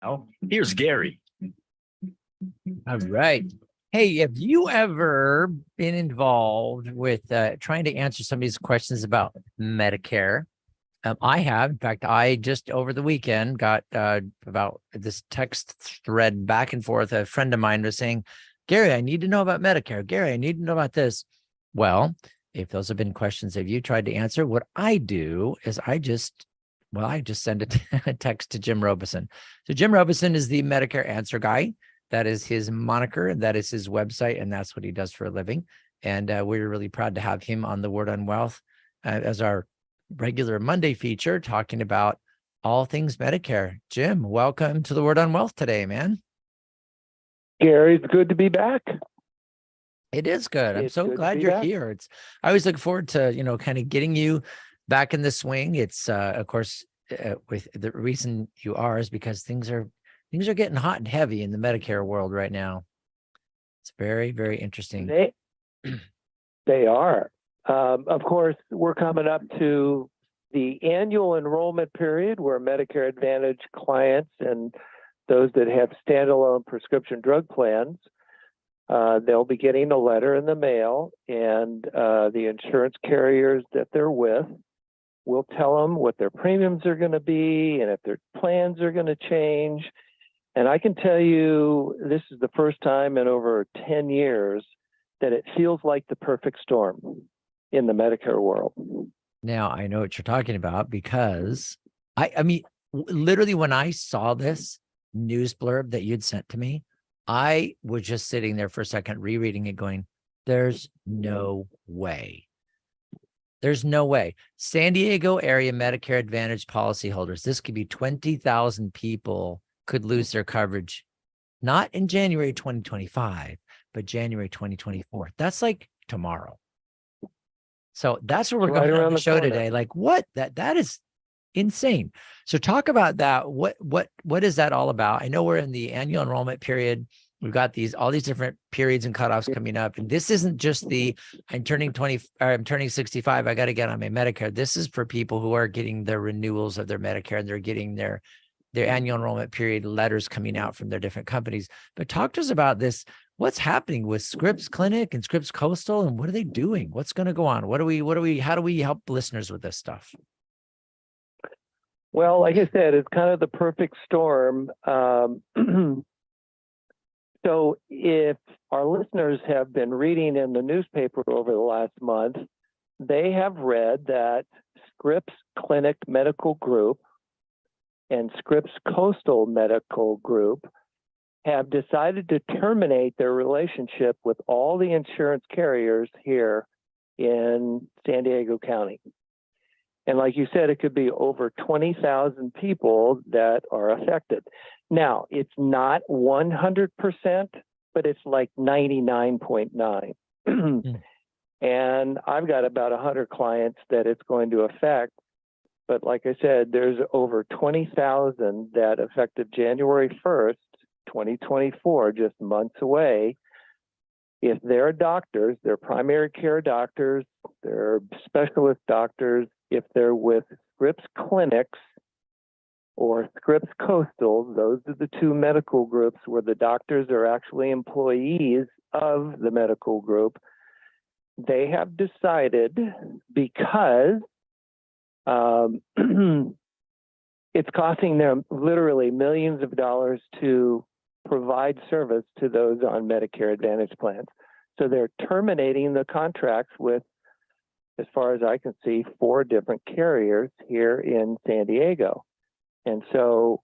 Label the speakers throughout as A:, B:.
A: Oh, here's Gary.
B: All right. Hey, have you ever been involved with trying to answer some of these questions about Medicare? I have. In fact, I just over the weekend got about this text thread back and forth. A friend of mine was saying, Gary, I need to know about Medicare. Gary, I need to know about this. Well, if those have been questions that you tried to answer, what I do is I just send a text to Jim Robeson. So Jim Robeson is the Medicare Answer Guy. That is his moniker, and that is his website, and that's what he does for a living. And we're really proud to have him on the Word on Wealth as our regular Monday feature, talking about all things Medicare. Jim, welcome to the Word on Wealth today, man.
C: Gary, it's good to be back.
B: It is good. I'm
C: It's
B: so
C: good to
B: glad
C: be
B: you're
C: back.
B: here. I always look forward to, kind of getting you back in the swing. It's of course, with the reason you are is because things are getting hot and heavy in the Medicare world right now. It's very, very interesting.
C: They are. Of course, we're coming up to the annual enrollment period where Medicare Advantage clients and those that have standalone prescription drug plans, they'll be getting a letter in the mail, and the insurance carriers that they're with will tell them what their premiums are going to be and if their plans are going to change. And I can tell you, this is the first time in over 10 years that it feels like the perfect storm in the Medicare world.
B: Now, I know what you're talking about because I mean, literally when I saw this news blurb that you'd sent to me, I was just sitting there for a second, rereading it going, there's no way. There's no way. San Diego area Medicare Advantage policyholders, this could be 20,000 people could lose their coverage, not in January 2025, but January 2024. That's like tomorrow. So that's what we're
C: Right
B: going on
C: around
B: the
C: the
B: show
C: corner
B: today. Like what? That is insane. So talk about that. What is that all about? I know we're in the annual enrollment period. We've got all these different periods and cutoffs coming up. And this isn't just I'm turning 20 or I'm turning 65. I got to get on my Medicare. This is for people who are getting their renewals of their Medicare, and they're getting their annual enrollment period letters coming out from their different companies. But talk to us about this. What's happening with Scripps Clinic and Scripps Coastal, and what are they doing? What's going to go on? How do we help listeners with this stuff?
C: Well, like I said, it's kind of the perfect storm. So if our listeners have been reading in the newspaper over the last month, they have read that Scripps Clinic Medical Group and Scripps Coastal Medical Group have decided to terminate their relationship with all the insurance carriers here in San Diego County. And like you said, it could be over 20,000 people that are affected. Now, it's not 100%, but it's like 99.9. And I've got about 100 clients that it's going to affect. But like I said, there's over 20,000 that effective January 1st, 2024, just months away. If they're doctors, they're primary care doctors, they're specialist doctors, if they're with Scripps Clinics or Scripps Coastal, those are the two medical groups where the doctors are actually employees of the medical group. They have decided, because it's costing them literally millions of dollars to provide service to those on Medicare Advantage plans. So they're terminating the contracts with, as far as I can see, 4 different carriers here in San Diego. And so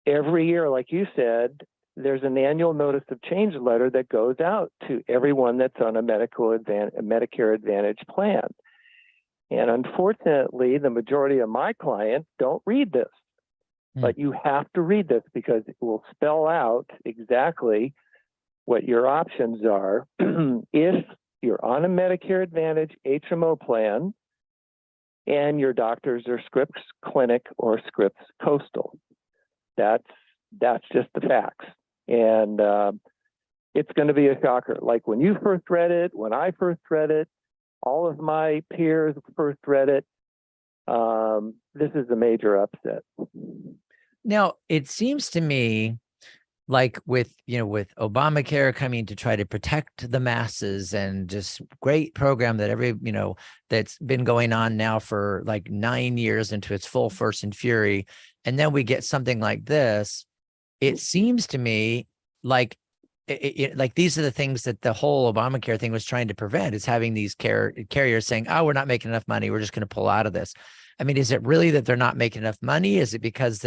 C: every year, like you said, there's an annual notice of change letter that goes out to everyone that's on a Medicare Advantage plan. And unfortunately, the majority of my clients don't read this. But you have to read this because it will spell out exactly what your options are if you're on a Medicare Advantage HMO plan and your doctors are Scripps Clinic or Scripps Coastal. That's just the facts. And it's going to be a shocker. Like when you first read it, when I first read it, all of my peers first read it, this is a major upset.
B: Now, it seems to me like with Obamacare coming to try to protect the masses and just great program that that's been going on now for like 9 years into its full force and fury. And then we get something like this. It seems to me like like these are the things that the whole Obamacare thing was trying to prevent, is having these carriers saying, oh, we're not making enough money, we're just going to pull out of this. I mean, is it really that they're not making enough money? Is it because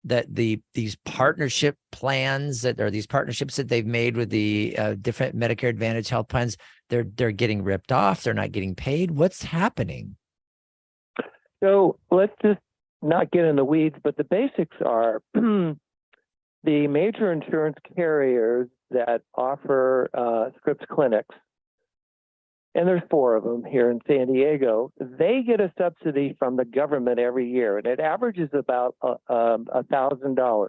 B: these partnership plans these partnerships that they've made with the different Medicare Advantage health plans, they're getting ripped off, they're not getting paid? What's happening?
C: So let's just not get in the weeds, but the basics are the major insurance carriers that offer scripts clinics, and there's 4 of them here in San Diego, they get a subsidy from the government every year, and it averages about $1,000.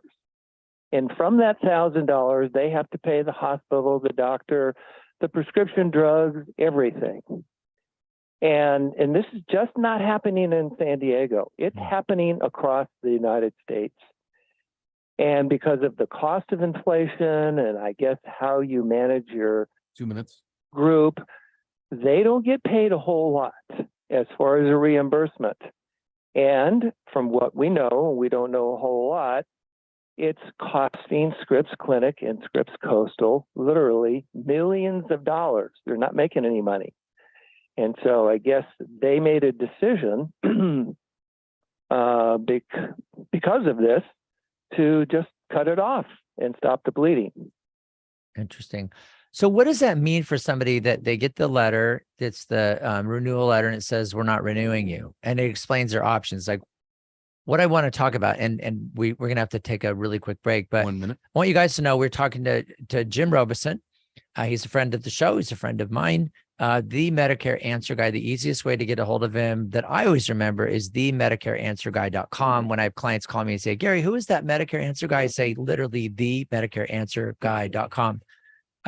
C: And from that $1,000, they have to pay the hospital, the doctor, the prescription drugs, everything. And this is just not happening in San Diego. It's happening across the United States. And because of the cost of inflation, and I guess how you manage your
A: 2 minutes
C: group, they don't get paid a whole lot as far as a reimbursement. And from what we know, we don't know a whole lot, it's costing Scripps Clinic and Scripps Coastal literally millions of dollars. They're not making any money. And so I guess they made a decision because of this to just cut it off and stop the bleeding.
B: Interesting. So what does that mean for somebody that they get the letter, it's the renewal letter, and it says, we're not renewing you, and it explains their options? Like, what I want to talk about, and we're going to have to take a really quick break, but
A: 1 minute.
B: I want you guys to know we're talking to Jim Robeson. He's a friend of the show. He's a friend of mine. The Medicare Answer Guy. The easiest way to get a hold of him that I always remember is the MedicareAnswerGuy.com. When I have clients call me and say, Gary, who is that Medicare Answer Guy? I say literally the MedicareAnswerGuy.com.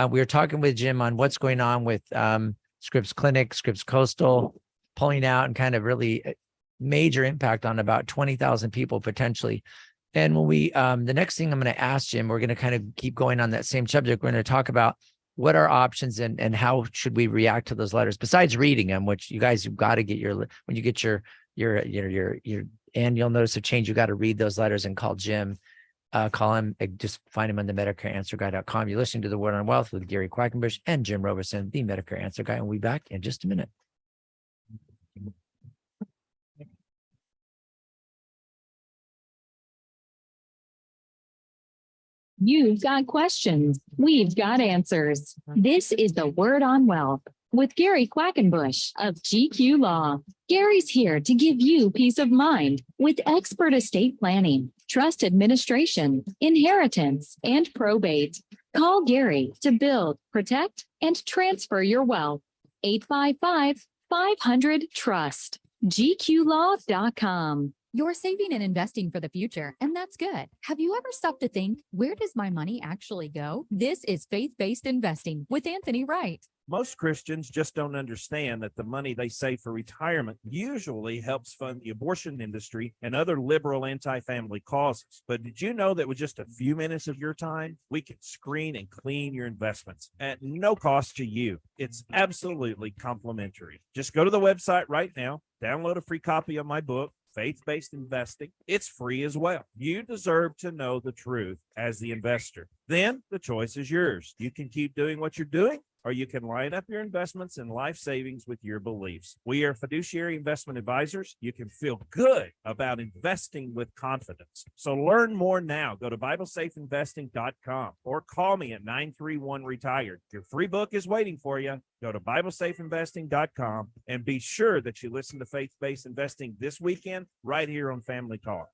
B: We were talking with Jim on what's going on with Scripps Clinic, Scripps Coastal, pulling out, and kind of really major impact on about 20,000 people potentially. And when we, the next thing I'm going to ask Jim, we're going to kind of keep going on that same subject. We're going to talk about what are options and how should we react to those letters besides reading them, which you guys, you've got to get when you get your annual notice of change, you got to read those letters and call Jim. Call him, just find him on the MedicareAnswerGuy.com. You're listening to The Word on Wealth with Gary Quackenbush and Jim Robeson, the Medicare Answer Guy. And we'll be back in just a minute.
D: You've got questions. We've got answers. This is The Word on Wealth with Gary Quackenbush of GQ Law. Gary's here to give you peace of mind with expert estate planning, trust administration, inheritance, and probate. Call Gary to build, protect, and transfer your wealth. 855-500-TRUST. GQLaw.com.
E: You're saving and investing for the future, and that's good. Have you ever stopped to think, where does my money actually go? This is Faith-Based Investing with Anthony Wright.
F: Most Christians just don't understand that the money they save for retirement usually helps fund the abortion industry and other liberal anti-family causes. But did you know that with just a few minutes of your time, we can screen and clean your investments at no cost to you? It's absolutely complimentary. Just go to the website right now, download a free copy of my book, Faith-Based Investing. It's free as well. You deserve to know the truth as the investor. Then the choice is yours. You can keep doing what you're doing, or you can line up your investments and life savings with your beliefs. We are fiduciary investment advisors. You can feel good about investing with confidence. So learn more now. Go to BibleSafeInvesting.com or call me at 931-RETIRED. Your free book is waiting for you. Go to BibleSafeInvesting.com and be sure that you listen to Faith-Based Investing this weekend right here on Family Talk.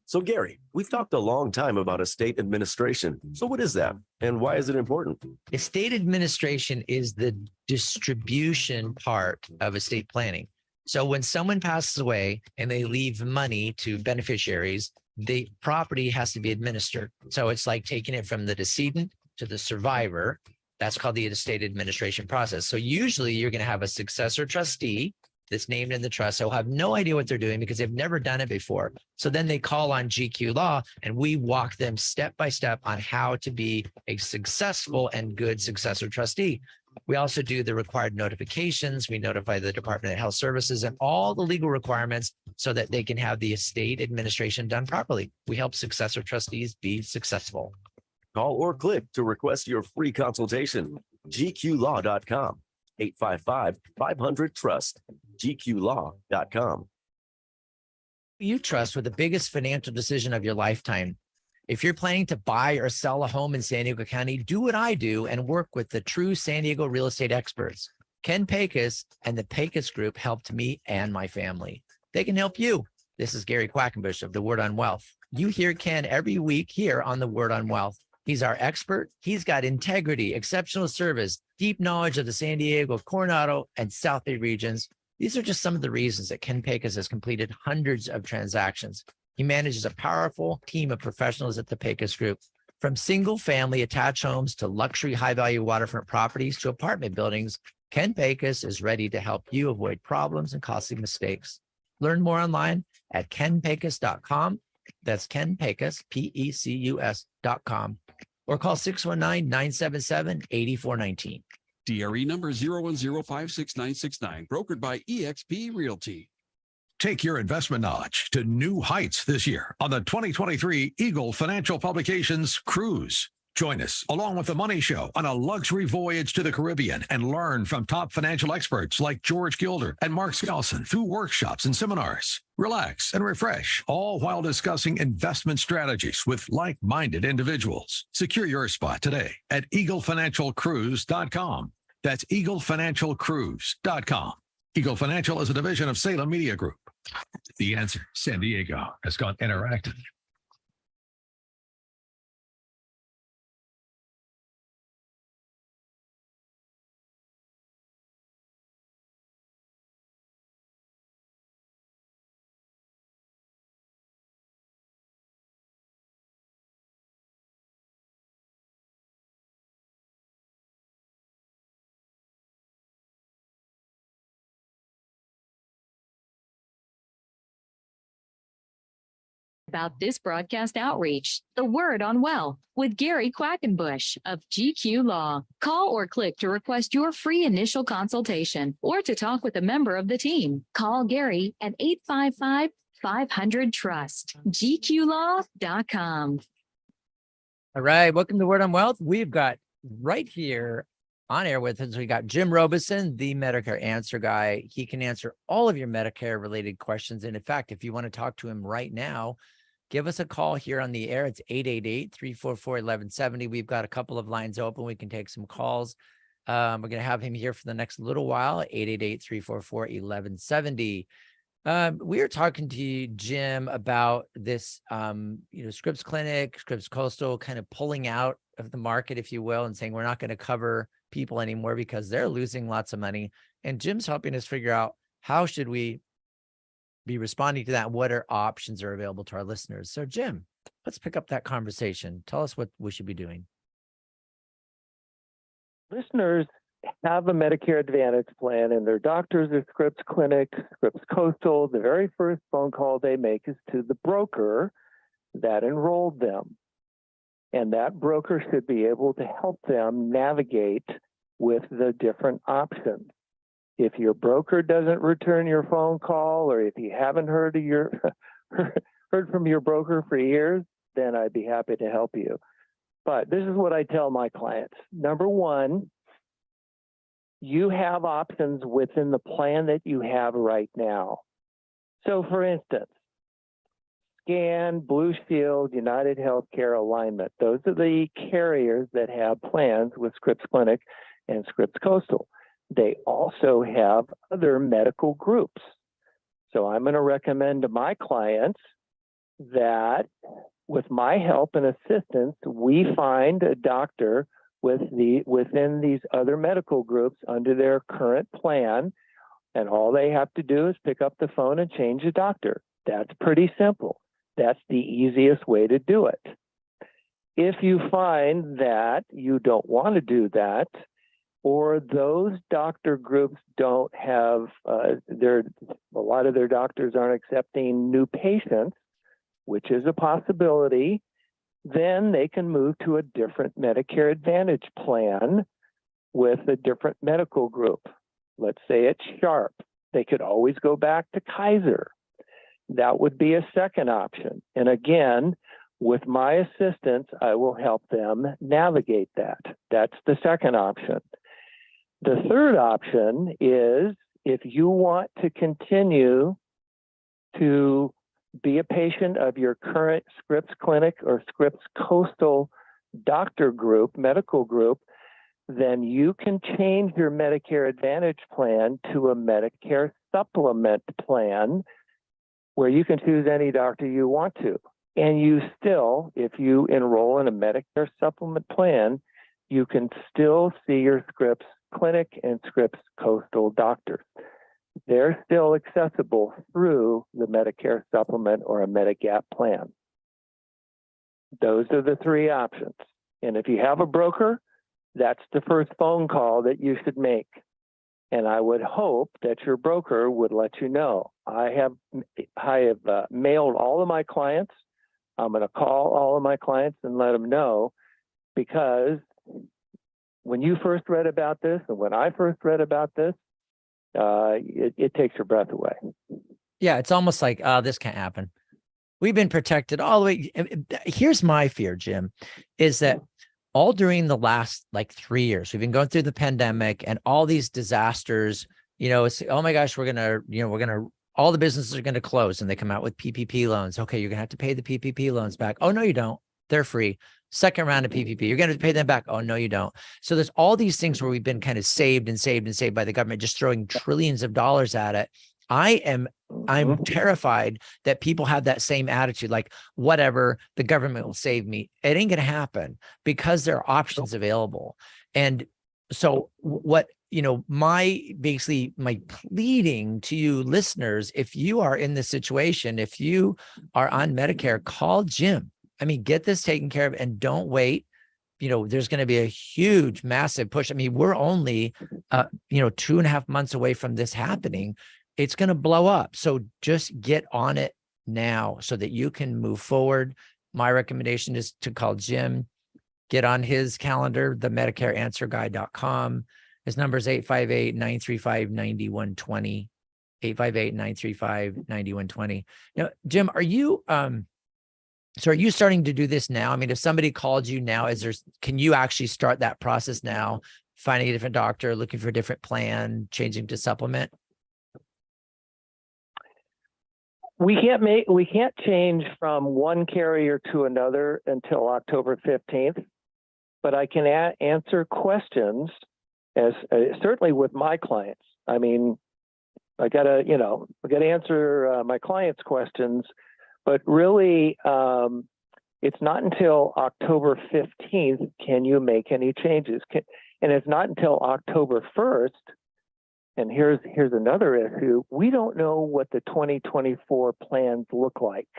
G: So Gary, we've talked a long time about estate administration. So what is that and why is it important?
B: Estate administration is the distribution part of estate planning. So when someone passes away and they leave money to beneficiaries, the property has to be administered. So it's like taking it from the decedent to the survivor. That's called the estate administration process. So usually you're going to have a successor trustee that's named in the trust. They'll have no idea what they're doing because they've never done it before. So then they call on GQ Law and we walk them step by step on how to be a successful and good successor trustee. We also do the required notifications. We notify the Department of Health Services and all the legal requirements so that they can have the estate administration done properly. We help successor trustees be successful.
G: Call or click to request your free consultation. gqlaw.com, 855-500-TRUST, gqlaw.com.
B: You trust with the biggest financial decision of your lifetime. If you're planning to buy or sell a home in San Diego County, do what I do and work with the true San Diego real estate experts. Ken Pecos and the Pecos Group helped me and my family. They can help you. This is Gary Quackenbush of The Word on Wealth. You hear Ken every week here on The Word on Wealth. He's our expert. He's got integrity, exceptional service, deep knowledge of the San Diego, Coronado, and South Bay regions. These are just some of the reasons that Ken Pecos has completed hundreds of transactions. He manages a powerful team of professionals at the Pecos Group. From single-family attached homes to luxury high-value waterfront properties to apartment buildings, Ken Pecos is ready to help you avoid problems and costly mistakes. Learn more online at kenpecos.com. That's Ken Pecos, Pecus.com. Or call 619-977-8419.
A: DRE number 010566969, brokered by eXp Realty.
H: Take your investment knowledge to new heights this year on the 2023 Eagle Financial Publications Cruise. Join us along with the Money Show on a luxury voyage to the Caribbean and learn from top financial experts like George Gilder and Mark Skousen through workshops and seminars. Relax and refresh, all while discussing investment strategies with like-minded individuals. Secure your spot today at eaglefinancialcruise.com. That's eaglefinancialcruise.com. Eagle Financial is a division of Salem Media Group. The Answer San Diego has gone interactive.
D: About this broadcast outreach, The Word on Wealth with Gary Quackenbush of GQ Law. Call or click to request your free initial consultation or to talk with a member of the team. Call Gary at 855-500-TRUST, gqlaw.com.
B: All right. Welcome to Word on Wealth. We've got right here on air with us, we got Jim Robeson, the Medicare Answer Guy. He can answer all of your Medicare related questions. And in fact, if you want to talk to him right now, give us a call here on the air. It's 888-344-1170. We've got a couple of lines open. We can take some calls. We're going to have him here for the next little while, 888-344-1170. We were talking to you, Jim, about this, Scripps Clinic, Scripps Coastal kind of pulling out of the market, if you will, and saying we're not going to cover people anymore because they're losing lots of money. And Jim's helping us figure out how should we be responding to that. What are options are available to our listeners? So Jim, let's pick up that conversation. Tell us what we should be doing.
C: Listeners have a Medicare Advantage plan and their doctors are Scripps Clinic, Scripps Coastal. The very first phone call they make is to the broker that enrolled them. And that broker should be able to help them navigate with the different options. If your broker doesn't return your phone call, or if you haven't heard from your broker for years, then I'd be happy to help you. But this is what I tell my clients. Number one, you have options within the plan that you have right now. So for instance, SCAN, Blue Shield, United Healthcare, Alignment. Those are the carriers that have plans with Scripps Clinic and Scripps Coastal. They also have other medical groups. So I'm going to recommend to my clients that with my help and assistance, we find a doctor within these other medical groups under their current plan. And all they have to do is pick up the phone and change the doctor. That's pretty simple. That's the easiest way to do it. If you find that you don't want to do that, or those doctor groups don't have, a lot of their doctors aren't accepting new patients, which is a possibility, then they can move to a different Medicare Advantage plan with a different medical group. Let's say it's Sharp. They could always go back to Kaiser. That would be a second option. And again, with my assistance, I will help them navigate that. That's the second option. The third option is if you want to continue to be a patient of your current Scripps Clinic or Scripps Coastal doctor group, medical group, then you can change your Medicare Advantage plan to a Medicare Supplement plan where you can choose any doctor you want to. And you still, if you enroll in a Medicare Supplement plan, you can still see your Scripps Clinic and Scripps Coastal doctors. They're still accessible through the Medicare Supplement or a Medigap plan. Those are the three options. And if you have a broker, that's the first phone call that you should make. And I would hope that your broker would let you know. I have mailed all of my clients. I'm going to call all of my clients and let them know, because when you first read about this and when I first read about this, it takes your breath away.
B: Yeah, it's almost like, this can't happen. We've been protected all the way. Here's my fear, Jim, is that all during the last 3 years, we've been going through the pandemic and all these disasters, it's, oh my gosh, all the businesses are going to close, and they come out with PPP loans. Okay, you're going to have to pay the PPP loans back. Oh, no, you don't. They're free. Second round of PPP, you're going to pay them back. Oh, no, you don't. So there's all these things where we've been kind of saved by the government, just throwing trillions of dollars at it. I'm terrified that people have that same attitude, like, whatever, the government will save me. It ain't going to happen, because there are options available. And so my pleading to you listeners, if you are in this situation, if you are on Medicare, call Jim. Get this taken care of and don't wait. There's going to be a huge, massive push. We're only, 2.5 months away from this happening. It's going to blow up. So just get on it now so that you can move forward. My recommendation is to call Jim, get on his calendar, the MedicareAnswerGuy.com. His number is 858-935-9120, 858-935-9120. Now, Jim, are you starting to do this now? If somebody called you now, can you actually start that process now, finding a different doctor, looking for a different plan, changing to supplement?
C: We can't change from one carrier to another until October 15th, but I can answer questions as certainly with my clients. I gotta answer my clients' questions, but really, it's not until October 15th can you make any changes. And it's not until October 1st. And here's another issue. We don't know what the 2024 plans look like.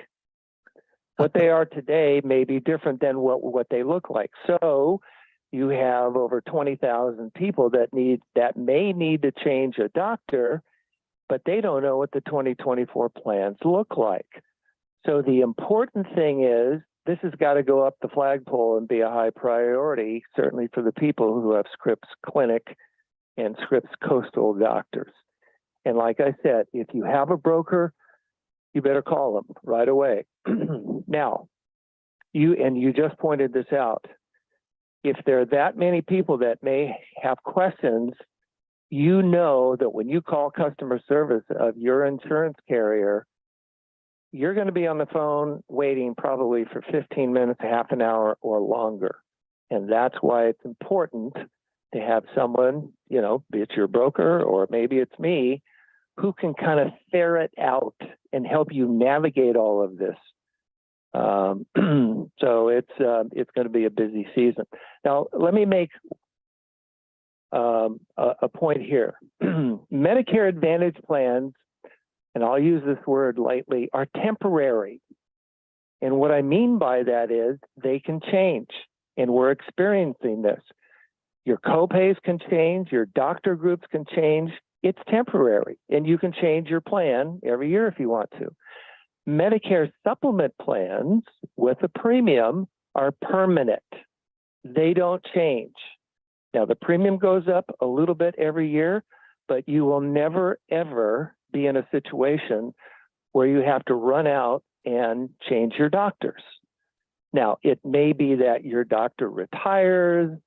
C: What they are today may be different than what they look like. So you have over 20,000 people that may need to change a doctor, but they don't know what the 2024 plans look like. So the important thing is, this has got to go up the flagpole and be a high priority, certainly for the people who have Scripps Clinic and Scripps Coastal doctors. And like I said, if you have a broker, you better call them right away. Now, you just pointed this out. If there are that many people that may have questions, you know that when you call customer service of your insurance carrier, you're going to be on the phone waiting probably for 15 minutes, half an hour, or longer. And that's why it's important to have someone, be it your broker or maybe it's me, who can kind of ferret out and help you navigate all of this. So it's going to be a busy season. Now, let me make a point here. Medicare Advantage plans, and I'll use this word lightly, are temporary. And what I mean by that is they can change, and we're experiencing this. Your copays can change, your doctor groups can change. It's temporary, and you can change your plan every year if you want to. Medicare supplement plans with a premium are permanent. They don't change. Now, the premium goes up a little bit every year, but you will never, ever be in a situation where you have to run out and change your doctors. Now, it may be that your doctor retires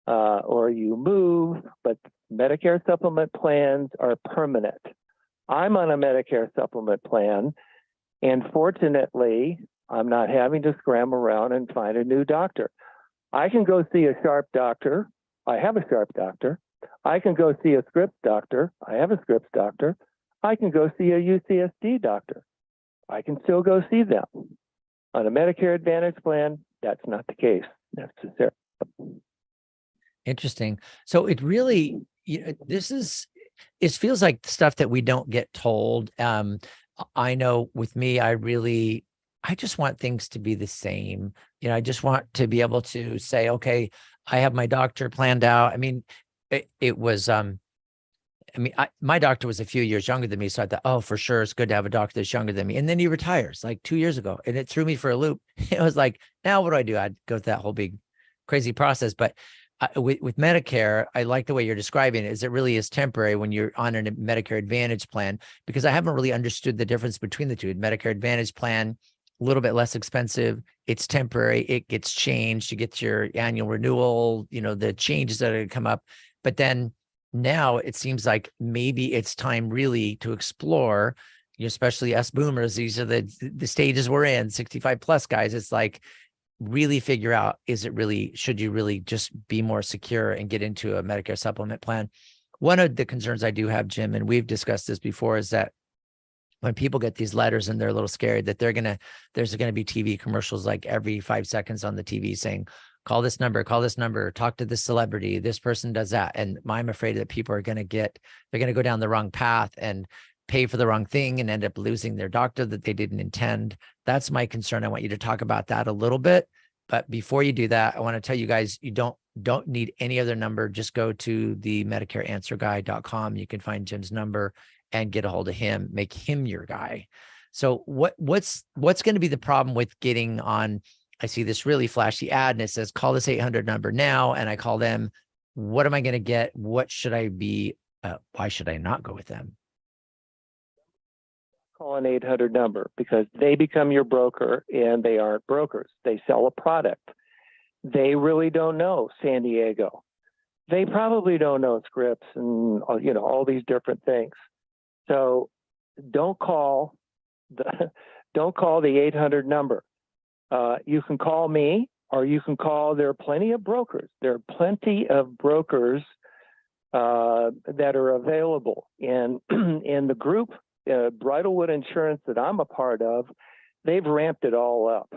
C: or you move, but Medicare supplement plans are permanent. I'm on a Medicare supplement plan, and fortunately, I'm not having to scramble around and find a new doctor. I can go see a sharp doctor. I have a sharp doctor. I can go see a Scripps doctor. I have a Scripps doctor. I can go see a UCSD doctor. I can still go see them. On a Medicare Advantage plan, that's not the case necessarily.
B: Interesting. So it really, it feels like stuff that we don't get told. I know with me, I just want things to be the same. I just want to be able to say, okay, I have my doctor planned out. I mean, my doctor was a few years younger than me. So I thought, oh, for sure, it's good to have a doctor that's younger than me. And then he retires like 2 years ago, and it threw me for a loop. It was like, now what do? I'd go through that whole big crazy process. But with Medicare, I like the way you're describing it, is it really is temporary when you're on a Medicare Advantage plan, because I haven't really understood the difference between the two. Medicare Advantage plan, a little bit less expensive. It's temporary. It gets changed. You get your annual renewal, the changes that are going to come up. But then now it seems like maybe it's time really to explore, especially us boomers. These are the stages we're in, 65 plus guys. It's like, really figure out, should you really just be more secure and get into a Medicare supplement plan? One of the concerns I do have, Jim, and we've discussed this before, is that when people get these letters and they're a little scared that there's going to be TV commercials like every 5 seconds on the TV saying, call this number, talk to this celebrity, this person does that. And I'm afraid that people are going to go down the wrong path and pay for the wrong thing and end up losing their doctor that they didn't intend. That's my concern. I want you to talk about that a little bit. But before you do that, I want to tell you guys, you don't need any other number. Just go to the MedicareAnswerGuy.com. You can find Jim's number and get a hold of him, make him your guy. So what's going to be the problem with getting on? I see this really flashy ad and it says, call this 800 number now. And I call them. What am I going to get? What should I be? Why should I not go with them?
C: Call an 800 number because they become your broker, and they aren't brokers. They sell a product. They really don't know San Diego. They probably don't know Scripps and all these different things. So don't call the 800 number. You can call me, or you can call. There are plenty of brokers. There are plenty of brokers that are available, and in the group. Bridalwood Insurance that I'm a part of, they've ramped it all up.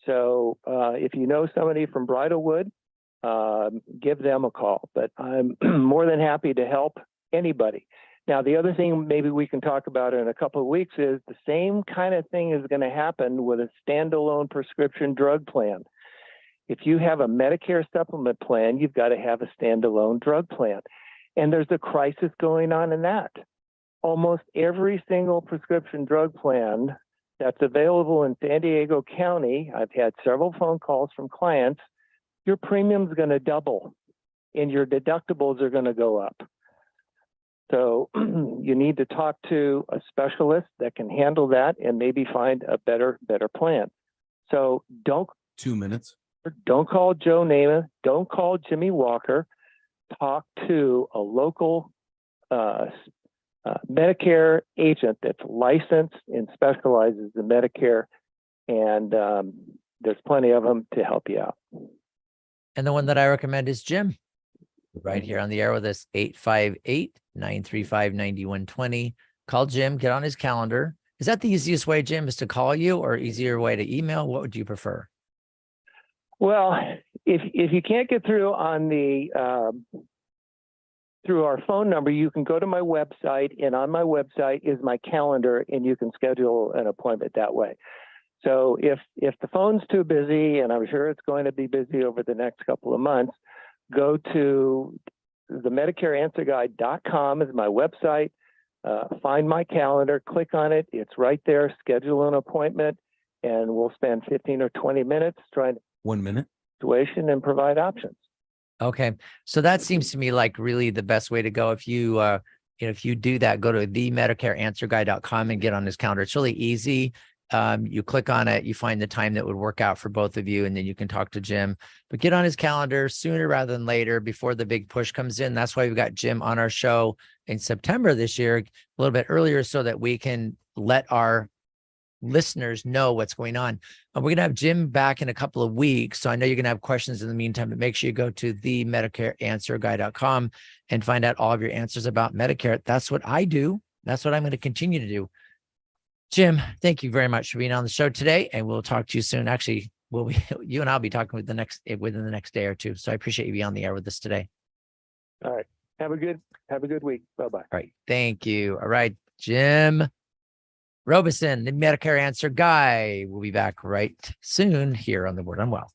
C: So if you know somebody from Bridalwood, give them a call. But I'm more than happy to help anybody. Now, the other thing maybe we can talk about in a couple of weeks is the same kind of thing is going to happen with a standalone prescription drug plan. If you have a Medicare supplement plan, you've got to have a standalone drug plan. And there's a crisis going on in that. Almost every single prescription drug plan that's available in San Diego County, I've had several phone calls from clients, your premium's going to double and your deductibles are going to go up. So you need to talk to a specialist that can handle that and maybe find a better plan. So don't
A: 2 minutes.
C: Don't call Joe Namath. Don't call Jimmy Walker. Talk to a local Medicare agent that's licensed and specializes in Medicare, and there's plenty of them to help you out.
B: And the one that I recommend is Jim, right here on the air with us, 858-935-9120. Call Jim, get on his calendar. Is that the easiest way, Jim, is to call you, or easier way to email? What would you prefer?
C: Well, if you can't get through on the through our phone number, you can go to my website, and on my website is my calendar, and you can schedule an appointment that way. So if the phone's too busy, and I'm sure it's going to be busy over the next couple of months, go to the MedicareAnswerGuy.com is my website. Find my calendar, click on it. It's right there. Schedule an appointment, and we'll spend 15 or 20 minutes trying to
I: 1 minute.
C: situation and provide options.
B: Okay. So that seems to me like really the best way to go. If you, if you do that, go to themedicareanswerguy.com and get on his calendar. It's really easy. You click on it, you find the time that would work out for both of you, and then you can talk to Jim. But get on his calendar sooner rather than later before the big push comes in. That's why we've got Jim on our show in September this year, a little bit earlier, so that we can let our listeners know what's going on. And we're going to have Jim back in a couple of weeks. So I know you're going to have questions in the meantime, but make sure you go to themedicareanswerguy.com and find out all of your answers about Medicare. That's what I do. That's what I'm going to continue to do. Jim, thank you very much for being on the show today, and we'll talk to you soon. Actually, you and I'll be talking within the next day or two. So I appreciate you being on the air with us today.
C: All right. Have a good week. Bye-bye.
B: All right. Thank you. All right. Jim Robeson, the Medicare Answer Guy. We'll be back right soon here on The Word on Wealth.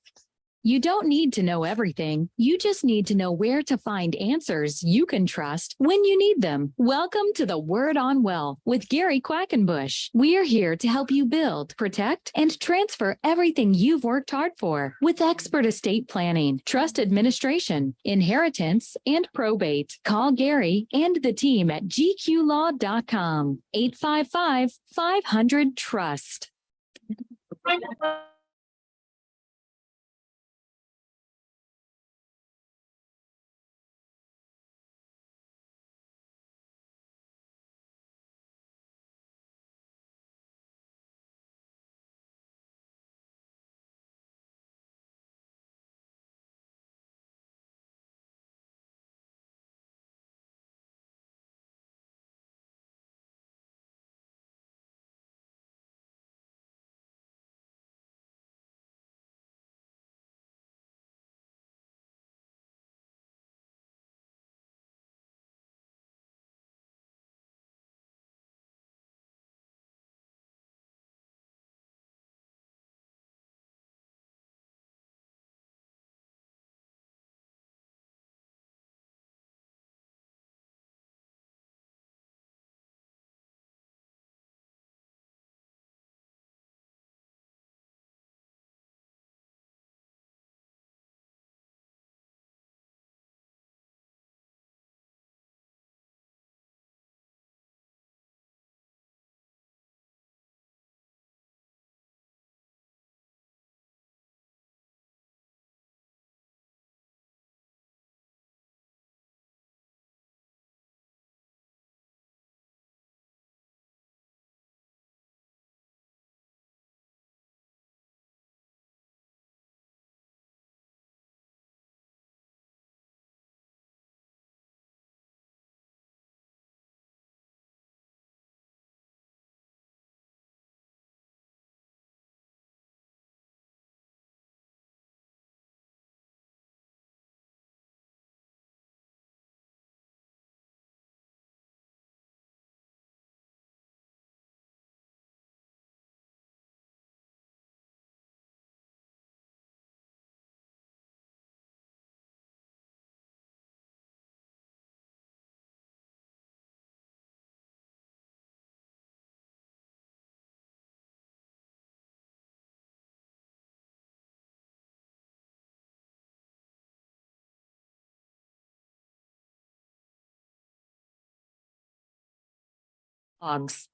D: You don't need to know everything. You just need to know where to find answers you can trust when you need them. Welcome to the Word on Wealth with Gary Quackenbush. We're here to help you build, protect, and transfer everything you've worked hard for with expert estate planning, trust administration, inheritance, and probate. Call Gary and the team at gqlaw.com. 855-500-TRUST.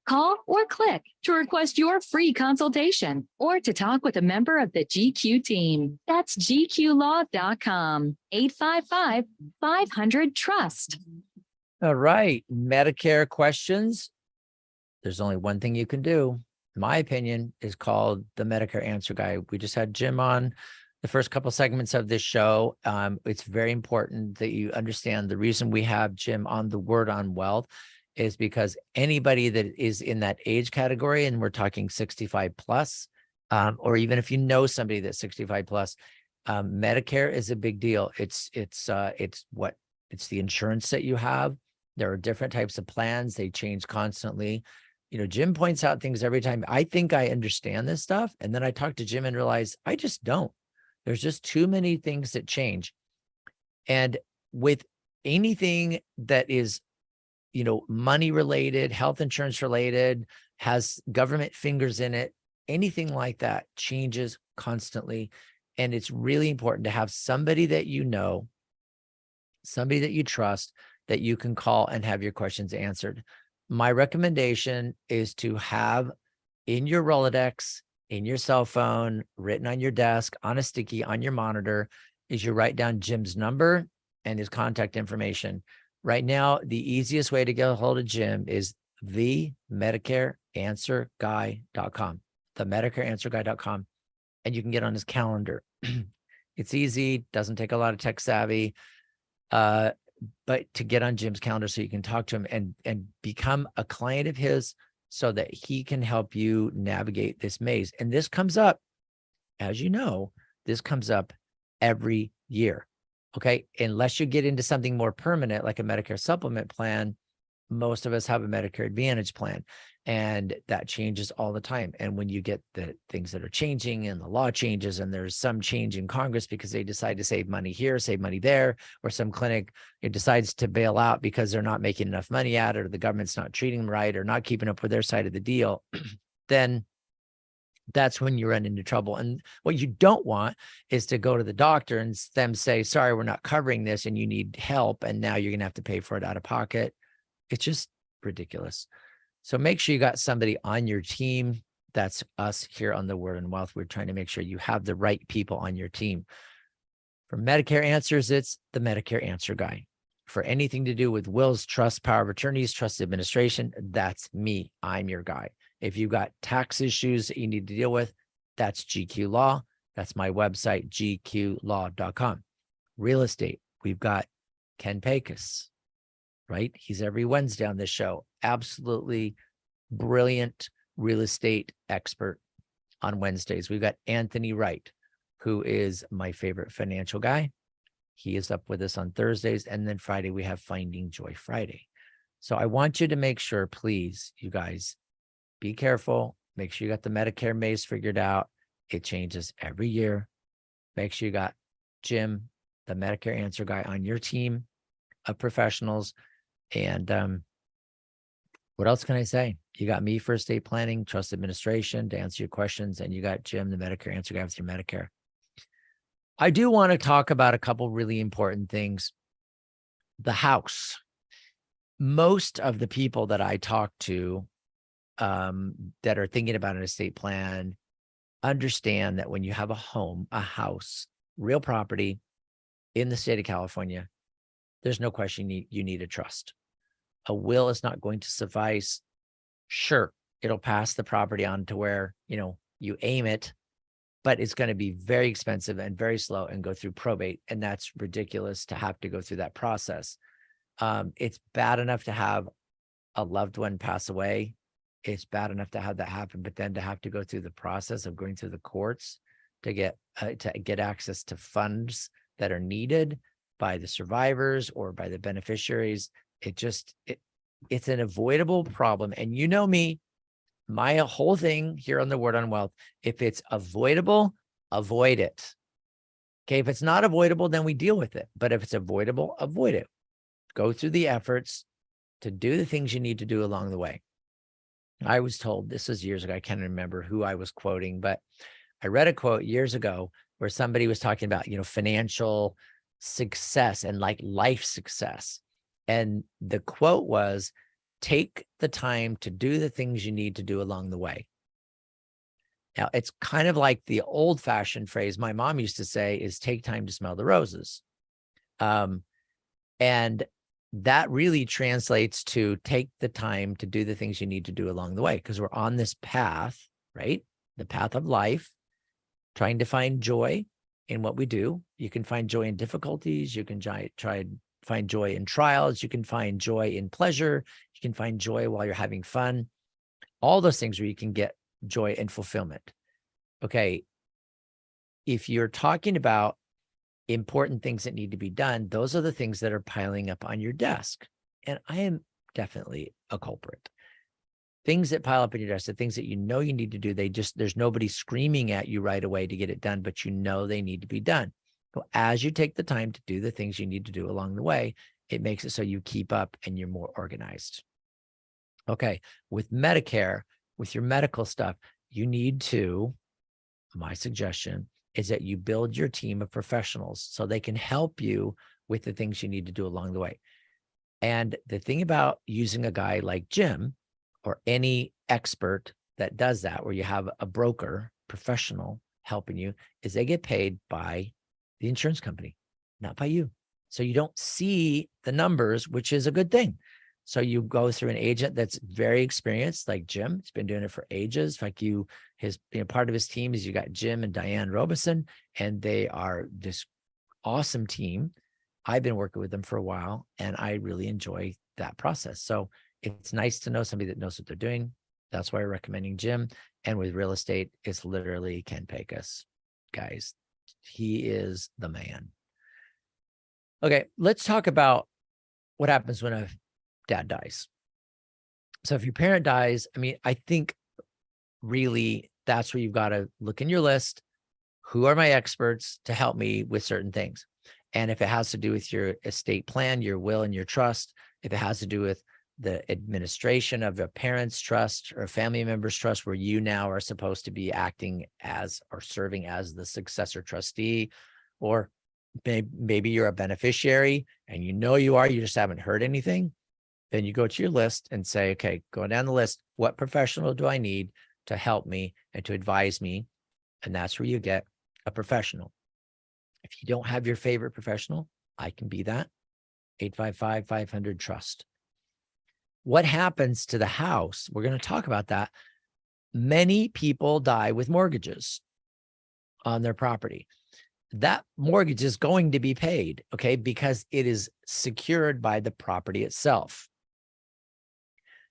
D: Call or click to request your free consultation or to talk with a member of the GQ team. That's gqlaw.com. 855-500-TRUST.
B: All right. Medicare questions. There's only one thing you can do. In my opinion, is called the Medicare Answer Guy. We just had Jim on the first couple segments of this show. It's very important that you understand the reason we have Jim on the Word on Wealth is because anybody that is in that age category, and we're talking 65 plus, or even if you know somebody that's 65 plus, Medicare is a big deal. It's the insurance that you have. There are different types of plans. They change constantly. You know, Jim points out things every time. I think I understand this stuff. And then I talk to Jim and realize I just don't. There's just too many things that change. And with anything that is, money related, health insurance related, has government fingers in it, anything like that changes constantly. And it's really important to have somebody that you know, somebody that you trust, that you can call and have your questions answered. My recommendation is to have in your Rolodex, in your cell phone, written on your desk, on a sticky, on your monitor, is you write down Jim's number and his contact information. Right now, the easiest way to get a hold of Jim is the MedicareAnswerGuy.com, the MedicareAnswerGuy.com, and you can get on his calendar. It's easy, doesn't take a lot of tech savvy, but to get on Jim's calendar so you can talk to him and become a client of his so that he can help you navigate this maze. And this comes up, as you know, this comes up every year. Okay. Unless you get into something more permanent, like a Medicare supplement plan, most of us have a Medicare Advantage plan, and that changes all the time. And when you get the things that are changing and the law changes, and there's some change in Congress because they decide to save money here, save money there, or some clinic, it decides to bail out because they're not making enough money at it, or the government's not treating them right, or not keeping up with their side of the deal, then that's when you run into trouble. And what you don't want is to go to the doctor and them say, sorry, we're not covering this and you need help, and now you're going to have to pay for it out of pocket. It's just ridiculous. So make sure you got somebody on your team. That's us here on the Word on Wealth. We're trying to make sure you have the right people on your team. For Medicare Answers, it's the Medicare Answer Guy. For anything to do with wills, trusts, power of attorneys, trust administration, that's me. I'm your guy. If you've got tax issues that you need to deal with, that's GQ Law. That's my website, gqlaw.com. Real estate, we've got Ken Pecos, right? He's every Wednesday on this show. Absolutely brilliant real estate expert on Wednesdays. We've got Anthony Wright, who is my favorite financial guy. He is up with us on Thursdays. And then Friday, we have Finding Joy Friday. So I want you to make sure, please, you guys, be careful. Make sure you got the Medicare maze figured out. It changes every year. Make sure you got Jim, the Medicare Answer Guy, on your team of professionals. And what else can I say? You got me for estate planning, trust administration to answer your questions, and you got Jim, the Medicare Answer Guy, with your Medicare. I do want to talk about a couple really important things. The house. Most of the people that I talk to that are thinking about an estate plan understand that when you have a home, a house, real property in the state of California, there's no question you need a trust. A will is not going to suffice. Sure, it'll pass the property on to where, you aim it, but it's going to be very expensive and very slow and go through probate. And that's ridiculous to have to go through that process. It's bad enough to have a loved one pass away. It's bad enough to have that happen, but then to have to go through the process of going through the courts to get access to funds that are needed by the survivors or by the beneficiaries, it's an avoidable problem. And you know me, my whole thing here on the Word on Wealth, if it's avoidable, avoid it. Okay, if it's not avoidable, then we deal with it. But if it's avoidable, avoid it. Go through the efforts to do the things you need to do along the way. I was told, this was years ago, I can't remember who I was quoting, but I read a quote years ago where somebody was talking about, financial success and like life success. And the quote was, take the time to do the things you need to do along the way. Now, it's kind of like the old-fashioned phrase my mom used to say is take time to smell the roses. And that really translates to take the time to do the things you need to do along the way, because we're on this path, right? The path of life, trying to find joy in what we do. You can find joy in difficulties. You can try find joy in trials. You can find joy in pleasure. You can find joy while you're having fun. All those things where you can get joy and fulfillment. Okay. If you're talking about important things that need to be done, those are the things that are piling up on your desk. And I am definitely a culprit. Things that pile up on your desk, the things that you know you need to do, there's nobody screaming at you right away to get it done, but you know they need to be done. So as you take the time to do the things you need to do along the way, it makes it so you keep up and you're more organized. Okay. With Medicare, with your medical stuff, you need to, my suggestion is that you build your team of professionals so they can help you with the things you need to do along the way. And the thing about using a guy like Jim or any expert that does that, where you have a broker, professional helping you, is they get paid by the insurance company, not by you. So you don't see the numbers, which is a good thing. So you go through an agent that's very experienced, like Jim. He's been doing it for ages. Like part of his team is you got Jim and Diane Robeson, and they are this awesome team. I've been working with them for a while, and I really enjoy that process. So it's nice to know somebody that knows what they're doing. That's why I'm recommending Jim. And with real estate, it's literally Ken Pecos, guys. He is the man. Okay, let's talk about what happens when a dad dies. So if your parent dies, I mean, I think really that's where you've got to look in your list. Who are my experts to help me with certain things? And if it has to do with your estate plan, your will, and your trust, if it has to do with the administration of a parent's trust or a family member's trust, where you now are supposed to be acting as or serving as the successor trustee, or maybe you're a beneficiary and you know you are, you just haven't heard anything, then you go to your list and say, okay, going down the list, what professional do I need to help me and to advise me? And that's where you get a professional. If you don't have your favorite professional, I can be that. 855-500-TRUST. What happens to the house? We're going to talk about that. Many people die with mortgages on their property. That mortgage is going to be paid, okay, because it is secured by the property itself.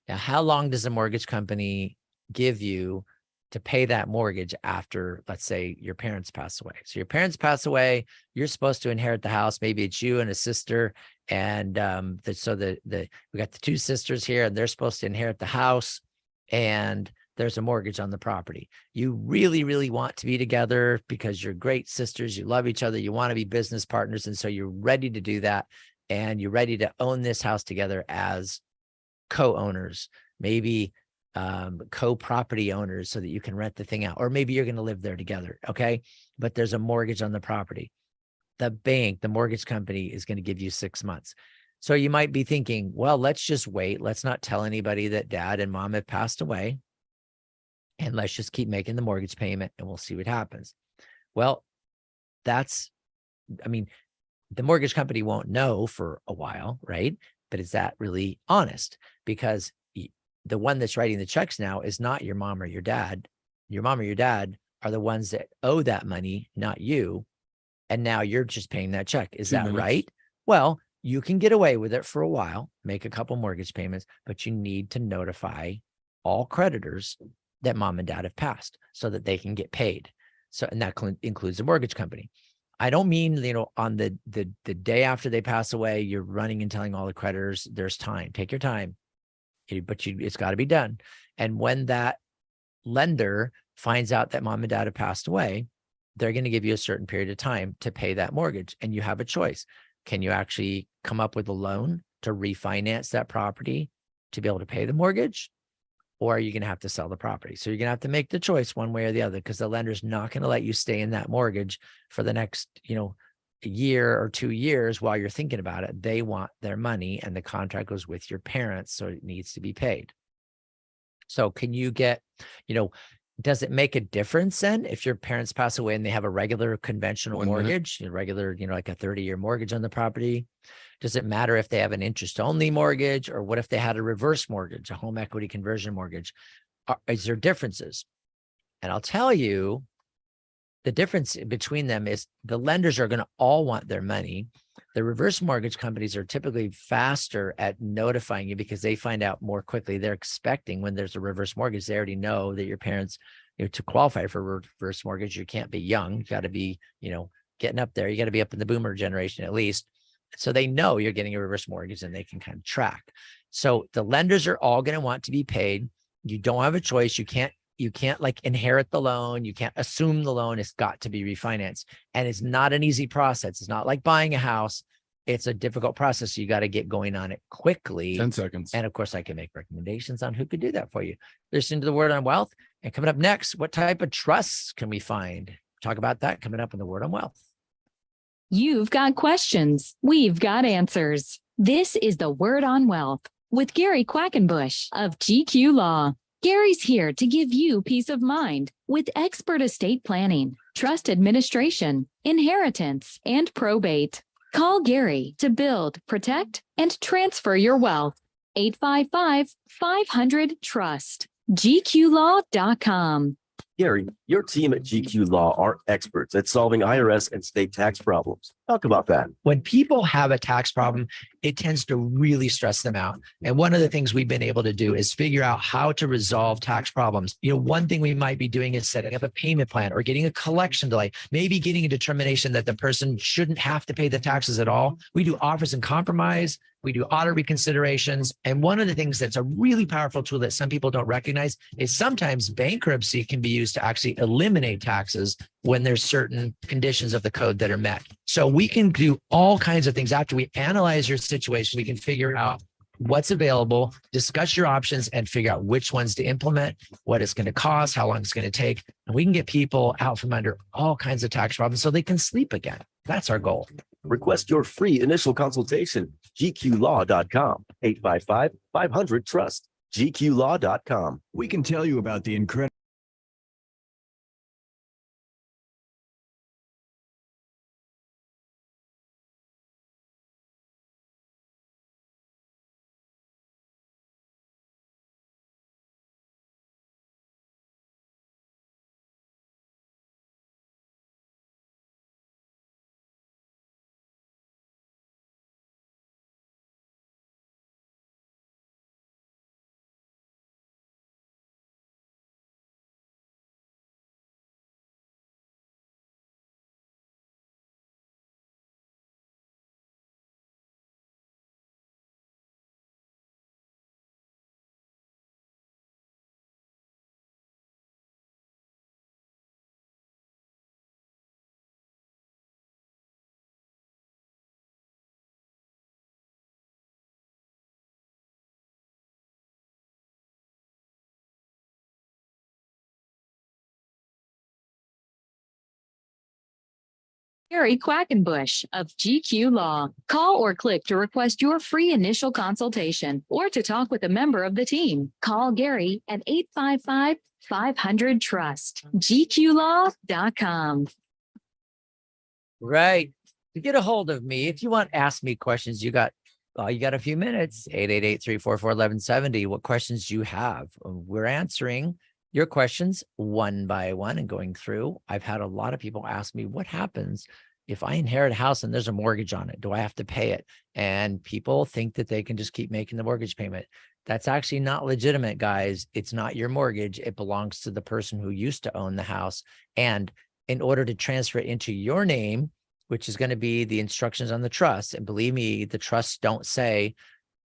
B: Now, how long does a mortgage company give you to pay that mortgage after, let's say, your parents pass away? So your parents pass away, you're supposed to inherit the house. Maybe it's you and a sister. And we got the two sisters here, and they're supposed to inherit the house, and there's a mortgage on the property. You really, really want to be together because you're great sisters. You love each other. You want to be business partners. And so you're ready to do that. And you're ready to own this house together as co-owners, maybe co-property owners, so that you can rent the thing out. Or maybe you're going to live there together. Okay. But there's a mortgage on the property. The bank, the mortgage company, is going to give you 6 months. So you might be thinking, well, let's just wait. Let's not tell anybody that dad and mom have passed away. And let's just keep making the mortgage payment and we'll see what happens. Well, the mortgage company won't know for a while, right? But is that really honest? Because the one that's writing the checks now is not your mom or your dad. Your mom or your dad are the ones that owe that money, not you. And now you're just paying that check. Is that right? Well, you can get away with it for a while, make a couple mortgage payments, but you need to notify all creditors that mom and dad have passed so that they can get paid. So, and that includes the mortgage company. I don't mean, on the day after they pass away, you're running and telling all the creditors there's time. Take your time, but it's got to be done. And when that lender finds out that mom and dad have passed away, they're going to give you a certain period of time to pay that mortgage. And you have a choice. Can you actually come up with a loan to refinance that property to be able to pay the mortgage? Or are you going to have to sell the property? So you're going to have to make the choice one way or the other, because the lender's not going to let you stay in that mortgage for the next, a year or 2 years while you're thinking about it. They want their money, and the contract goes with your parents, so it needs to be paid. So can you get, does it make a difference then if your parents pass away and they have a regular conventional mortgage, regular, like a 30-year mortgage on the property? Does it matter if they have an interest-only mortgage, or what if they had a reverse mortgage, a home equity conversion mortgage? Is there differences? And I'll tell you, the difference between them is the lenders are going to all want their money. The reverse mortgage companies are typically faster at notifying you because they find out more quickly. They're expecting, when there's a reverse mortgage, they already know that your parents, to qualify for a reverse mortgage, you can't be young. You got to be, getting up there. You got to be up in the boomer generation at least. So they know you're getting a reverse mortgage and they can kind of track. So the lenders are all going to want to be paid. You don't have a choice. You can't You can't like inherit the loan. You can't assume the loan. It's got to be refinanced. And it's not an easy process. It's not like buying a house. It's a difficult process. So you got to get going on it quickly.
I: 10 seconds.
B: And of course, I can make recommendations on who could do that for you. Listen to the Word on Wealth. And coming up next, what type of trusts can we find? Talk about that coming up in the Word on Wealth.
D: You've got questions. We've got answers. This is the Word on Wealth with Gary Quackenbush of GQ Law. Gary's here to give you peace of mind with expert estate planning, trust administration, inheritance, and probate. Call Gary to build, protect, and transfer your wealth. 855-500-TRUST. GQlaw.com.
G: Gary, your team at GQ Law are experts at solving IRS and state tax problems. Talk about that.
B: When people have a tax problem, it tends to really stress them out. And one of the things we've been able to do is figure out how to resolve tax problems. One thing we might be doing is setting up a payment plan or getting a collection delay, maybe getting a determination that the person shouldn't have to pay the taxes at all. We do offers and compromise. We do auto reconsiderations. And one of the things that's a really powerful tool that some people don't recognize is sometimes bankruptcy can be used to actually eliminate taxes when there's certain conditions of the code that are met. So we can do all kinds of things. After we analyze your situation, we can figure out what's available, discuss your options, and figure out which ones to implement, what it's going to cost, how long it's going to take. And we can get people out from under all kinds of tax problems so they can sleep again. That's our goal.
G: Request your free initial consultation. GQlaw.com. 855-500-TRUST. GQlaw.com.
J: We can tell you about the incredible
D: Gary Quackenbush of GQ Law. Call or click to request your free initial consultation or to talk with a member of the team. Call Gary at 855-500-TRUST. GQlaw.com.
B: Right. To get a hold of me, if you want to ask me questions, you got a few minutes. 888-344-1170. What questions do you have? We're answering your questions one by one and going through. I've had a lot of people ask me, what happens if I inherit a house and there's a mortgage on it? Do I have to pay it? And people think that they can just keep making the mortgage payment. That's actually not legitimate, guys. It's not your mortgage. It belongs to the person who used to own the house. And in order to transfer it into your name, which is going to be the instructions on the trust, and believe me, the trusts don't say,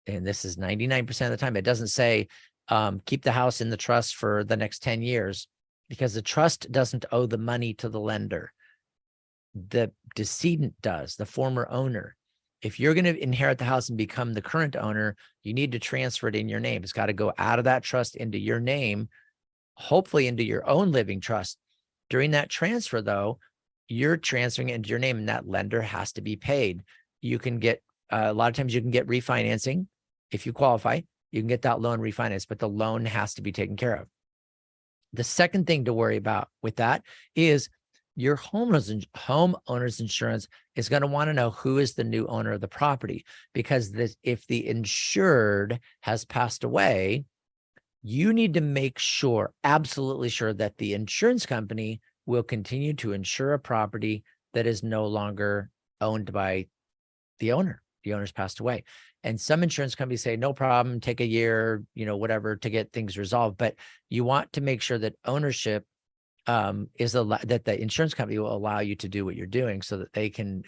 B: and this is 99% of the time, it doesn't say, keep the house in the trust for the next 10 years, because the trust doesn't owe the money to the lender. The decedent does, the former owner. If you're going to inherit the house and become the current owner, you need to transfer it in your name. It's got to go out of that trust into your name, hopefully into your own living trust. During that transfer, though, you're transferring it into your name, and that lender has to be paid. You can get, a lot of times you can get refinancing. If you qualify, you can get that loan refinanced, but the loan has to be taken care of. The second thing to worry about with that is your homeowner's insurance is going to want to know who is the new owner of the property, because if the insured has passed away, you need to make sure, absolutely sure, that the insurance company will continue to insure a property that is no longer owned by the owner. The owner's passed away. And some insurance companies say, no problem, take a year, whatever, to get things resolved. But you want to make sure that ownership that the insurance company will allow you to do what you're doing so that they can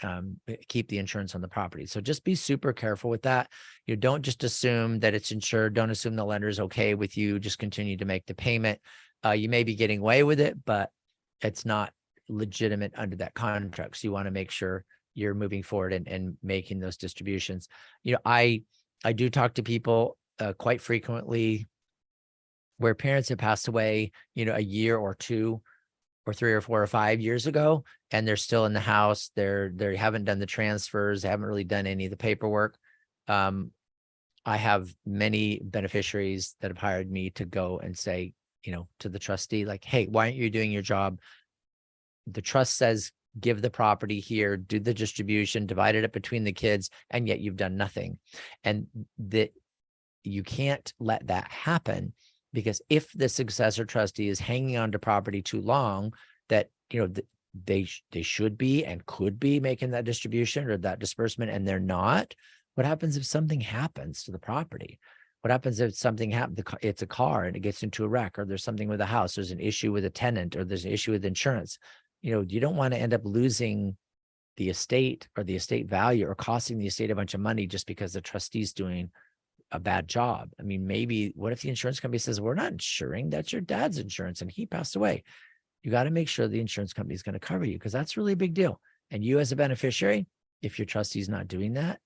B: keep the insurance on the property. So just be super careful with that. You don't just assume that it's insured. Don't assume the lender is okay with you. Just continue to make the payment. You may be getting away with it, but it's not legitimate under that contract. So you want to make sure you're moving forward and making those distributions. I do talk to people quite frequently where parents have passed away, a year or 2 or 3 or 4 or 5 years ago, and they're still in the house. They haven't done the transfers. They haven't really done any of the paperwork. I have many beneficiaries that have hired me to go and say, to the trustee, like, hey, why aren't you doing your job? The trust says, give the property here, do the distribution, divide it up between the kids, and yet you've done nothing. And that you can't let that happen, because if the successor trustee is hanging on to property too long, that, they should be and could be making that distribution or that disbursement, and they're not. What happens if something happens to the property? What happens if something happens? It's a car and it gets into a wreck, or there's something with a house, there's an issue with a tenant, or there's an issue with insurance. You don't want to end up losing the estate or the estate value, or costing the estate a bunch of money just because the trustee's doing a bad job. I mean, maybe what if the insurance company says, we're not insuring, that's your dad's insurance and he passed away. You got to make sure the insurance company is going to cover you, because that's really a big deal. And you as a beneficiary, if your trustee's not doing that,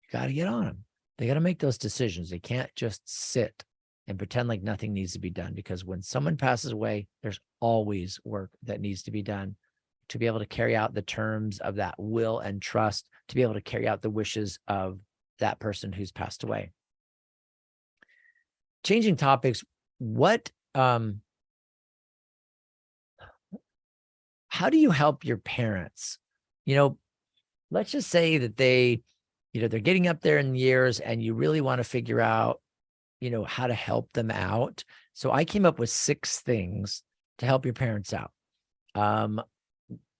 B: you got to get on them. They got to make those decisions. They can't just sit and pretend like nothing needs to be done, because when someone passes away, there's always work that needs to be done to be able to carry out the terms of that will and trust, to be able to carry out the wishes of that person who's passed away. Changing topics, how do you help your parents? Let's just say that they're getting up there in years and you really want to figure out, how to help them out. So I came up with 6 things to help your parents out.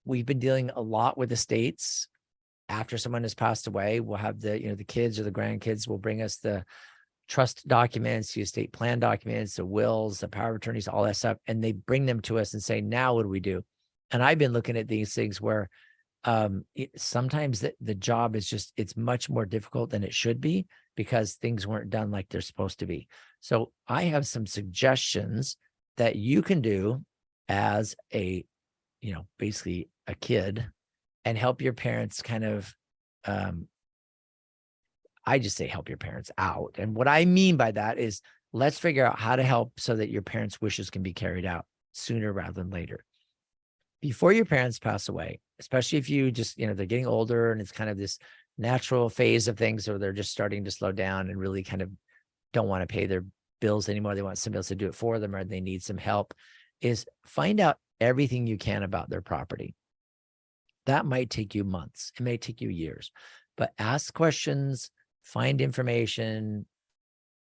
B: We've been dealing a lot with estates. After someone has passed away, we'll have the kids or the grandkids will bring us the trust documents, the estate plan documents, the wills, the power of attorneys, all that stuff. And they bring them to us and say, now what do we do? And I've been looking at these things where sometimes the job is it's much more difficult than it should be, because things weren't done like they're supposed to be. So I have some suggestions that you can do as basically a kid, and help your parents kind of, I just say help your parents out. And what I mean by that is, let's figure out how to help so that your parents' wishes can be carried out sooner rather than later. Before your parents pass away, especially if you just, they're getting older and it's kind of this natural phase of things, or they're just starting to slow down and really kind of don't want to pay their bills anymore. They want somebody else to do it for them, or they need some help, is find out everything you can about their property. That might take you months. It may take you years, but ask questions, find information.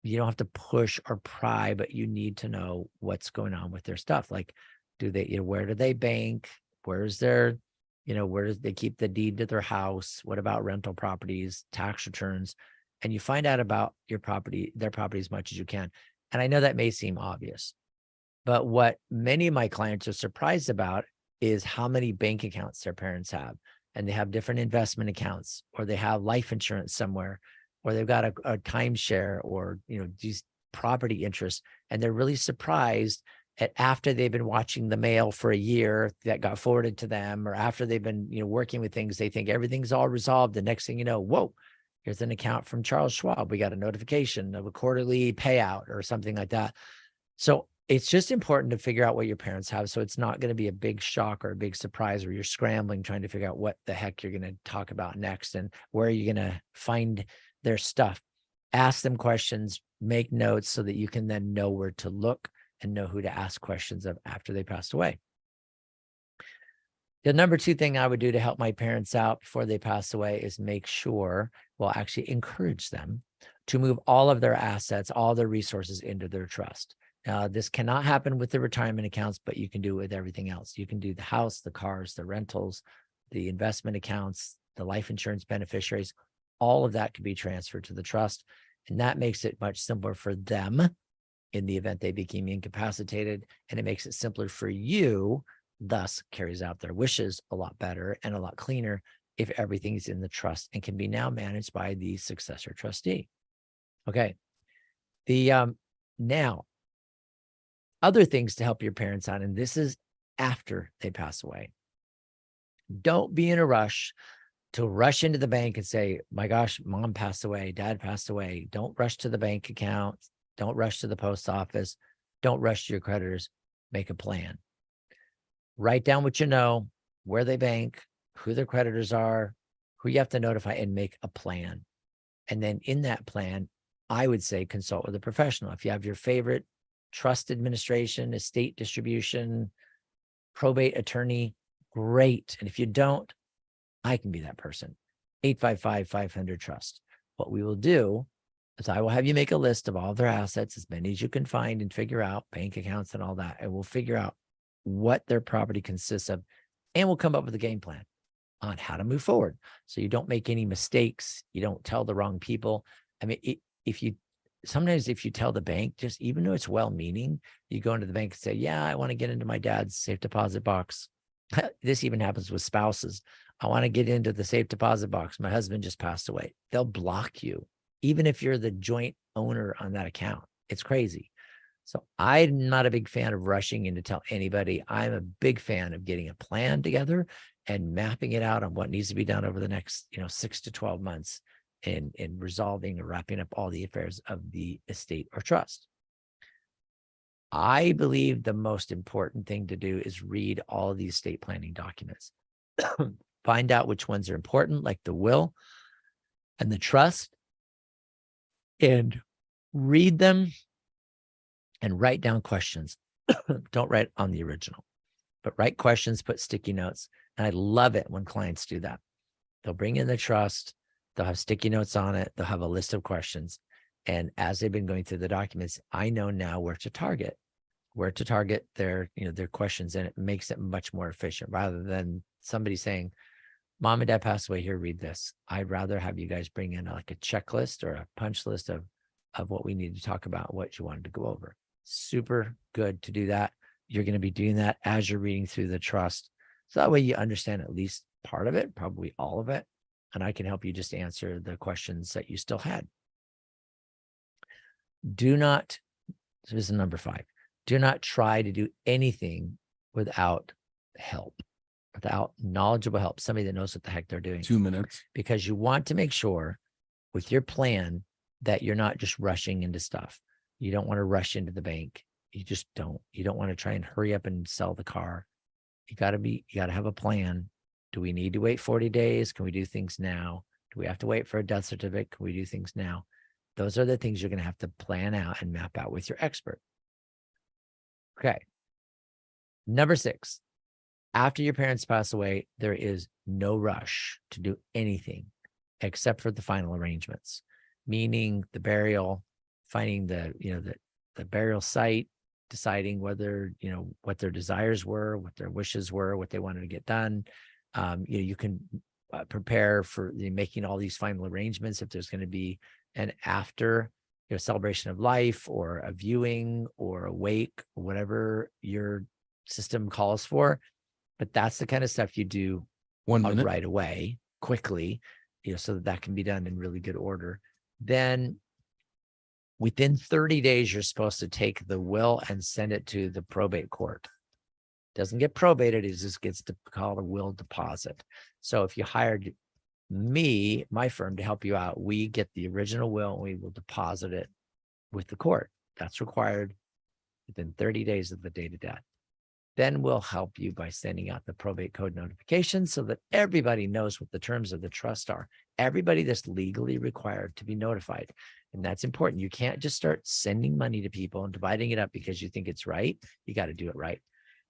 B: You don't have to push or pry, but you need to know what's going on with their stuff. Like, do they, where do they bank? Where's their, where do they keep the deed to their house? What about rental properties, tax returns? And you find out about their property as much as you can. And I know that may seem obvious, but what many of my clients are surprised about is how many bank accounts their parents have. And they have different investment accounts, or they have life insurance somewhere, or they've got a timeshare, or, these property interests. And they're really surprised after they've been watching the mail for a year that got forwarded to them, or after they've been, working with things, they think everything's all resolved. The next thing you know, whoa, here's an account from Charles Schwab. We got a notification of a quarterly payout or something like that. So it's just important to figure out what your parents have, so it's not going to be a big shock or a big surprise where you're scrambling trying to figure out what the heck you're going to talk about next and where you're going to find their stuff. Ask them questions, make notes so that you can then know where to look and know who to ask questions of after they passed away. The number 2 thing I would do to help my parents out before they pass away is make sure, actually encourage them to move all of their assets, all their resources into their trust. Now, this cannot happen with the retirement accounts, but you can do it with everything else. You can do the house, the cars, the rentals, the investment accounts, the life insurance beneficiaries. All of that can be transferred to the trust. And that makes it much simpler for them in the event they became incapacitated. And it makes it simpler for you, thus carries out their wishes a lot better and a lot cleaner if everything is in the trust and can be now managed by the successor trustee. Okay. Now, Other things to help your parents out, and this is after they pass away. Don't be in a rush to rush into the bank and say, my gosh, mom passed away, dad passed away. Don't rush to the bank account. Don't rush to the post office. Don't rush to your creditors. Make a plan. Write down what you know, where they bank, who their creditors are, who you have to notify, and make a plan. And then in that plan, I would say consult with a professional. If you have your favorite trust administration, estate distribution, probate attorney, great. And if you don't, I can be that person. 855-500-TRUST. What we will do is I will have you make a list of all their assets, as many as you can find and figure out, bank accounts and all that. And we'll figure out what their property consists of. And we'll come up with a game plan on how to move forward. So you don't make any mistakes. You don't tell the wrong people. I mean, sometimes if you tell the bank, just even though it's well-meaning, you go into the bank and say, yeah, I want to get into my dad's safe deposit box. This even happens with spouses. I want to get into the safe deposit box. My husband just passed away. They'll block you, even if you're the joint owner on that account. It's crazy. So I'm not a big fan of rushing in to tell anybody. I'm a big fan of getting a plan together and mapping it out on what needs to be done over the next, 6 to 12 months in resolving or wrapping up all the affairs of the estate or trust. I believe the most important thing to do is read all of these estate planning documents. Find out which ones are important, like the will and the trust, and read them and write down questions. Don't write on the original, but write questions, put sticky notes. And I love it when clients do that. They'll bring in the trust, they'll have sticky notes on it, they'll have a list of questions. And as they've been going through the documents, I know now where to target their questions, and it makes it much more efficient rather than somebody saying, mom and dad passed away, here, read this. I'd rather have you guys bring in like a checklist or a punch list of what we need to talk about, what you wanted to go over. Super good to do that. You're going to be doing that as you're reading through the trust. So that way you understand at least part of it, probably all of it. And I can help you just answer the questions that you still had. So this is number 5. Do not try to do anything without help, without knowledgeable help, somebody that knows what the heck they're doing.
A: 2 minutes.
B: Because you want to make sure with your plan that you're not just rushing into stuff. You don't want to rush into the bank. You just don't. You don't want to try and hurry up and sell the car. You got to have a plan. Do we need to wait 40 days? Can we do things now? Do we have to wait for a death certificate? Can we do things now? Those are the things you're going to have to plan out and map out with your expert. Okay. Number 6, after your parents pass away, there is no rush to do anything except for the final arrangements, meaning the burial, finding the burial site, deciding whether, what their desires were, what their wishes were, what they wanted to get done. You can prepare for making all these final arrangements if there's going to be an after celebration of life or a viewing or a wake, whatever your system calls for. But that's the kind of stuff you do
A: 1 minute
B: right away, quickly, so that can be done in really good order. Then within 30 days, you're supposed to take the will and send it to the probate court. Doesn't get probated, it just gets called a will deposit. So if you hired me, my firm, to help you out, we get the original will and we will deposit it with the court. That's required within 30 days of the date of death. Then we'll help you by sending out the probate code notification so that everybody knows what the terms of the trust are. Everybody that's legally required to be notified. And that's important. You can't just start sending money to people and dividing it up because you think it's right. You got to do it right.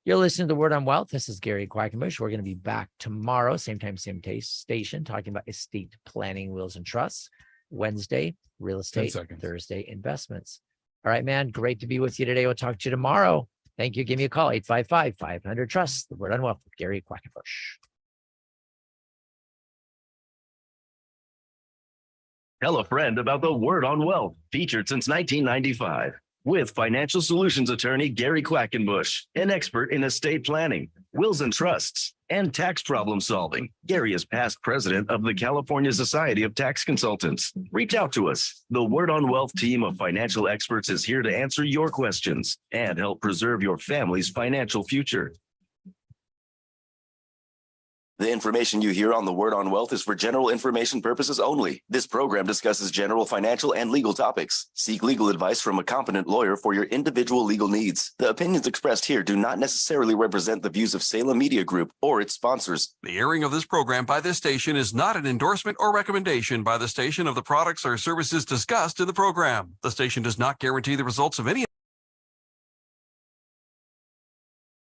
B: You're listening to The Word on Wealth. This is Gary Quackenbush. We're going to be back tomorrow, same time, same station, talking about estate planning, wills, and trusts. Wednesday, real estate. Thursday, investments. All right, man. Great to be with you today. We'll talk to you tomorrow. Thank you. Give me a call, 855-500-TRUST. The Word on Wealth with Gary Quackenbush.
G: Tell a friend about The Word on Wealth, featured since 1995. With financial solutions attorney Gary Quackenbush, an expert in estate planning. wills and trusts, and tax problem solving. Gary is past president of the California Society of Tax Consultants. Reach out to us. The Word on Wealth team of financial experts is here to answer your questions and help preserve your family's financial future. The information you hear on The Word on Wealth is for general information purposes only. This program discusses general financial and legal topics. Seek legal advice from a competent lawyer for your individual legal needs. The opinions expressed here do not necessarily represent the views of Salem Media Group or its sponsors.
A: The airing of this program by this station is not an endorsement or recommendation by the station of the products or services discussed in the program. The station does not guarantee the results of any